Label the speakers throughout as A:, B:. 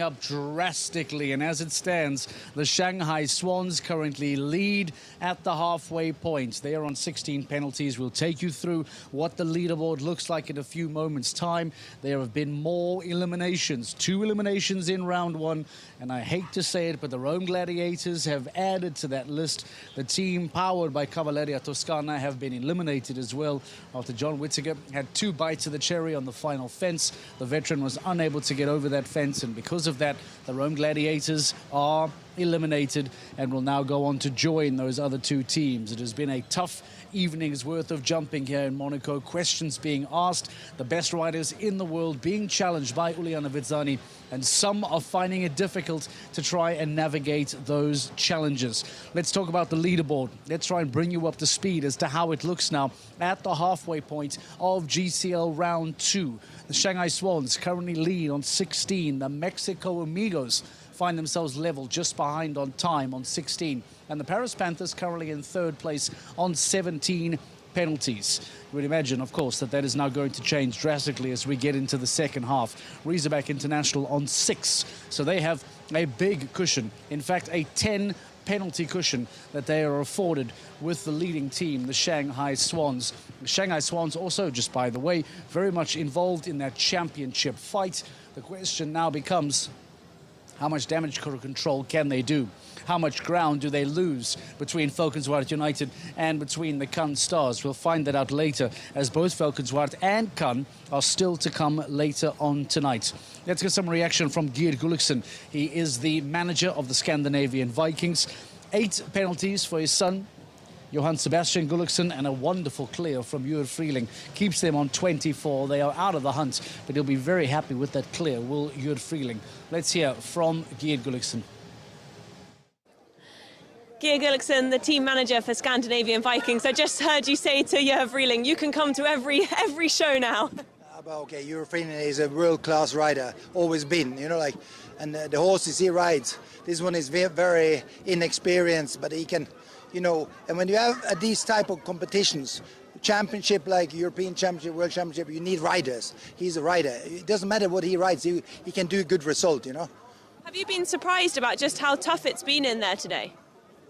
A: Up drastically, and as it stands, the Shanghai Swans currently lead at the halfway point. They are on 16 penalties. We'll take you through what the leaderboard looks like in a few moments' time. There have been more eliminations, 2 eliminations in round 1, and I hate to say it, but the Rome Gladiators have added to that list. The team powered by Cavalleria Toscana have been eliminated as well after John Whittaker had 2 bites of the cherry on the final fence. The veteran was unable to get over that fence, and because of that, the Rome Gladiators are eliminated and will now go on to join those other 2 teams. It has been a tough evening's worth of jumping here in Monaco. Questions being asked, the best riders in the world being challenged by Uliana Vizzani, and some are finding it difficult to try and navigate those challenges. Let's talk about the leaderboard. Let's try and bring you up to speed as to how it looks now at the halfway point of GCL round 2. The Shanghai Swans currently lead on 16. The Mexico Amigos find themselves level just behind on time on 16. And the Paris Panthers currently in 3rd place on 17 penalties. You would imagine, of course, that is now going to change drastically as we get into the second half. Razorback International on 6. So they have a big cushion. In fact, a 10 penalty cushion that they are afforded with the leading team, the Shanghai Swans. The Shanghai Swans also, just by the way, very much involved in that championship fight. The question now becomes, how much damage control can they do? How much ground do they lose between Valkenswaard United and between the Cannes Stars? We'll find that out later, as both Valkenswaard and Cannes are still to come later on tonight. Let's get some reaction from Geert Gulliksen. He is the manager of the Scandinavian Vikings. 8 penalties for his son, Johan Sebastian Gulliksen, and a wonderful clear from Jur Freeling keeps them on 24. They are out of the hunt, but he'll be very happy with that clear, will Jur Freeling. Let's hear from Geert Gulliksen.
B: Geert Gulliksen, the team manager for Scandinavian Vikings. I just heard you say to Jur Freeling, you can come to every show now.
C: Okay, Jur Freeling is a world-class rider, always been, and the horses he rides. This one is very inexperienced, but he can, and when you have these type of competitions, championship like European Championship, World Championship, you need riders. He's a rider. It doesn't matter what he rides, he can do a good result,
B: Have you been surprised about just how tough it's been in there today?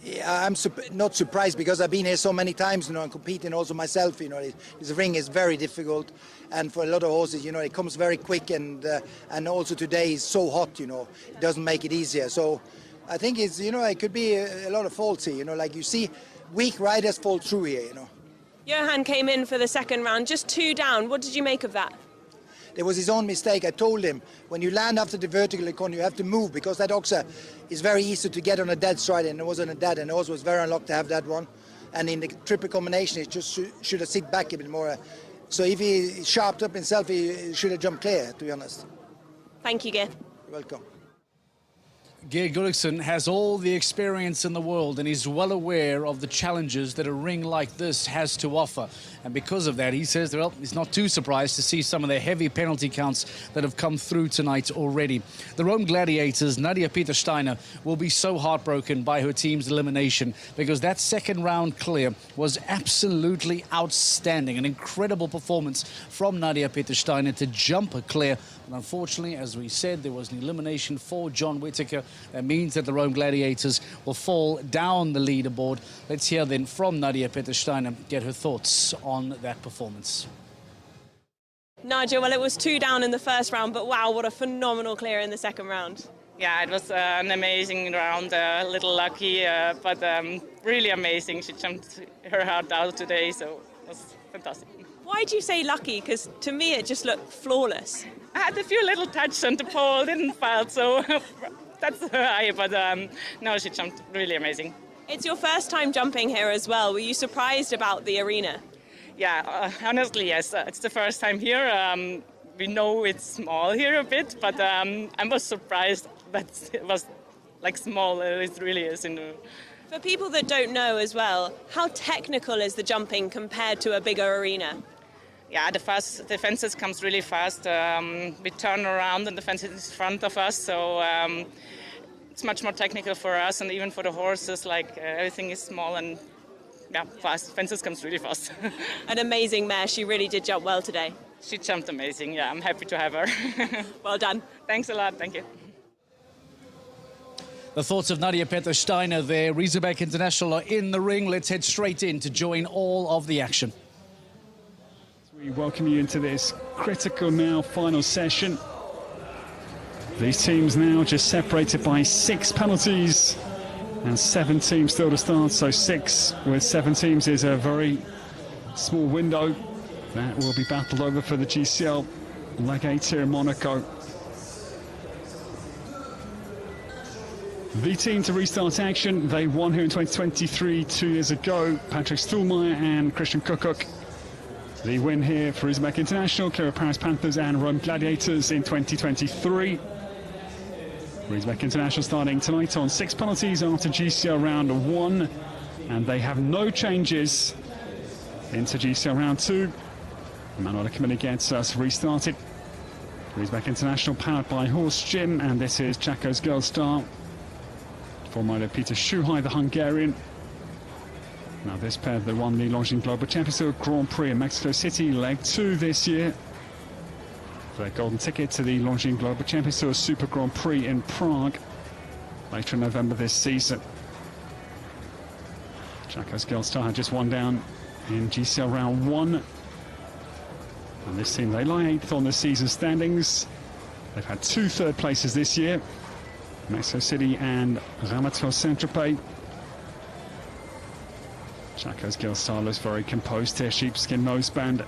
C: Yeah, I'm not surprised because I've been here so many times, and competing also myself, This ring is very difficult, and for a lot of horses, it comes very quick, and also today is so hot, it doesn't make it easier. So I think it's, it could be a lot of faults here, like you see weak riders fall through here,
B: Johan came in for the second round, just 2 down. What did you make of that?
C: It was his own mistake. I told him, when you land after the vertical econ, you have to move, because that oxer is very easy to get on a dead stride, and it wasn't a dead, and it also was very unlucky to have that one. And in the triple combination, it just should have sit back a bit more. So if he sharpened up himself, he should have jumped clear, to be honest.
B: Thank you, Geert.
C: You're welcome.
A: Geert Gulliksen has all the experience in the world, and he's well aware of the challenges that a ring like this has to offer. And because of that, he says, well, he's not too surprised to see some of the heavy penalty counts that have come through tonight already. The Rome Gladiators, Nadia Peter-Steiner, will be so heartbroken by her team's elimination, because that second round clear was absolutely outstanding. An incredible performance from Nadia Peter-Steiner to jump a clear. And unfortunately, as we said, there was an elimination for John Whittaker. That means that the Rome Gladiators will fall down the leaderboard. Let's hear then from Nadia Peter-Steiner, get her thoughts on that performance.
B: Nadia, well, it was 2 down in the first round, but wow, what a phenomenal clear in the second round.
D: Yeah, it was an amazing round, a little lucky, but really amazing. She jumped her heart out today, so it was fantastic.
B: Why do you say lucky? Because to me it just looked flawless.
D: I had a few little touches on the pole, didn't fall, so that's high, but no, she jumped really amazing.
B: It's your first time jumping here as well. Were you surprised about the arena?
D: Yeah, honestly, yes. It's the first time here. We know it's small here a bit, but I was surprised that it was like small. It really is.
B: For people that don't know as well, how technical is the jumping compared to a bigger arena?
D: Yeah, the fences comes really fast. We turn around and the fence is in front of us, so it's much more technical for us, and even for the horses. Like everything is small and yeah, fast. Fences comes really fast.
B: An amazing mare. She really did jump well today.
D: She jumped amazing. Yeah, I'm happy to have her.
B: Well done.
D: Thanks a lot. Thank you.
A: The thoughts of Nadia Peter-Steiner there. Riesebeck International are in the ring. Let's head straight in to join all of the action.
E: We welcome you into this critical now final session. These teams now just separated by 6 penalties and 7 teams still to start. So 6 with 7 teams is a very small window. That will be battled over for the GCL leg 8 here in Monaco. The team to restart action, they won here in 2023, 2 years ago. Patrick Stuhlmeier and Christian Kuckuck. The win here for Riesebeck International, clear of Paris Panthers and Rome Gladiators in 2023. Riesebeck International starting tonight on 6 penalties after GCL round 1. And they have no changes into GCL round 2. Manuela Camilli gets us restarted. Riesebeck International powered by Horse Gym, and this is Chaco's Girl Star. Former Peter Schuhai, the Hungarian. Now this pair, they won the Longines Global Championship Grand Prix in Mexico City, leg 2 this year. Their golden ticket to the Longines Global Championship Super Grand Prix in Prague later in November this season. Chaco's Girl Star had just one down in GCL round 1. And this team, they lie 8th on the season standings. They've had 2 third places this year. Mexico City and Ramator Saint-Tropez. Chaco's Girl Star looks very composed here. Sheepskin noseband,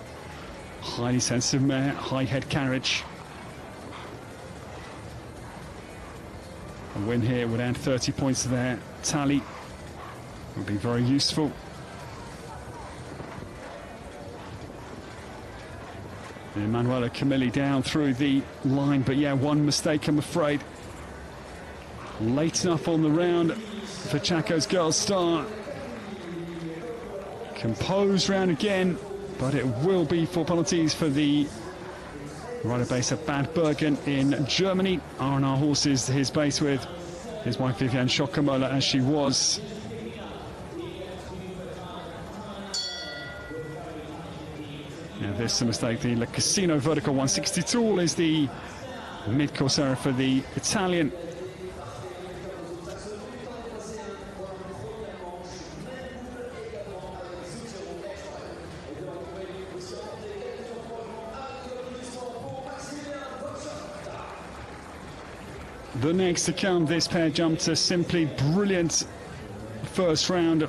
E: highly sensitive mare, high head carriage. A win here would add 30 points to their tally. Would be very useful. Manuela Camilli down through the line, but yeah, one mistake, I'm afraid. Late enough on the round for Chaco's Girl Star. Composed round again, but it will be 4 penalties for the rider base at Bad Bergen in Germany. R&R Horses, his base with his wife Viviane Schockermoller as she was. Now this is a mistake, the Le Casino Vertical 162 is the mid-course error for the Italian. The next to come, this pair jumped a simply brilliant first round.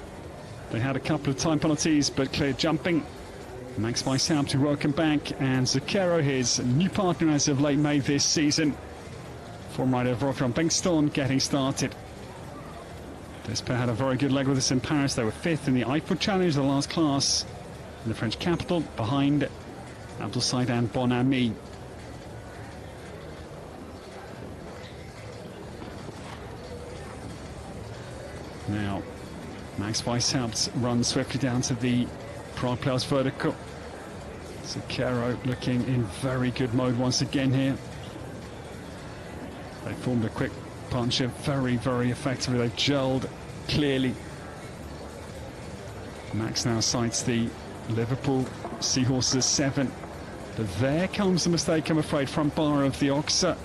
E: They had a couple of time penalties, but cleared jumping. Max Weishaupt to welcome back, and Zucchero, his new partner as of late May this season. Former rider Wolfram Bengtsson getting started. This pair had a very good leg with us in Paris. They were 5th in the Eiffel Challenge, the last class in the French capital, behind Abdelsaid and Bonami. Now, Max Weishaupt runs swiftly down to the Prague Players Vertical. Zucchero looking in very good mode once again here. They formed a quick partnership very, very effectively. They've gelled clearly. Max now sights the Liverpool Seahorses 7. But there comes the mistake, I'm afraid, front bar of the Oxer.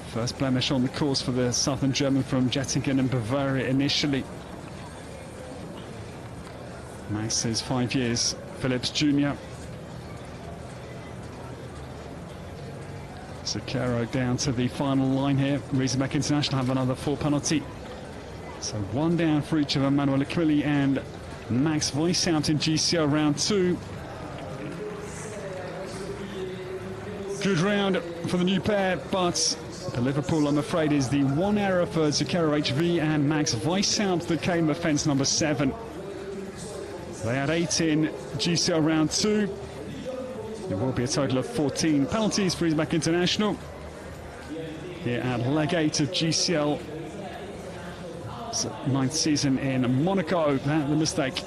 E: First blemish on the course for the Southern German from Jettingen and Bavaria initially. Max is 5 years, Phillips Jr. Zucchero down to the final line here. Riesebeck International have another 4 penalty. So 1 down for each of them, Manuela Camilli and Max Weishaupt in GCL round 2. Good round for the new pair, but the Liverpool, I'm afraid, is the one error for Zucchero HV and Max Weishaupt that came offence number 7. They had 8 in GCL round 2. There will be a total of 14 penalties for Riesebeck International here at leg 8 of GCL. 9th season in Monaco. That the mistake.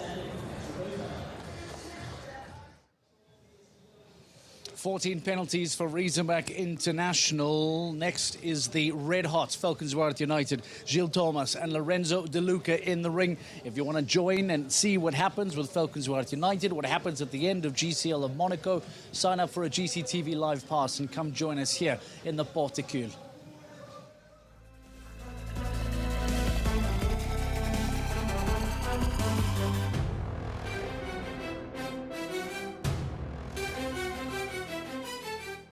A: 14 penalties for Riesebeck International. Next is the red hot Valkenswaard United. Gilles Thomas and Lorenzo De Luca in the ring. If you want to join and see what happens with Valkenswaard United, what happens at the end of GCL of Monaco, sign up for a GCTV Live Pass and come join us here in the Porticule.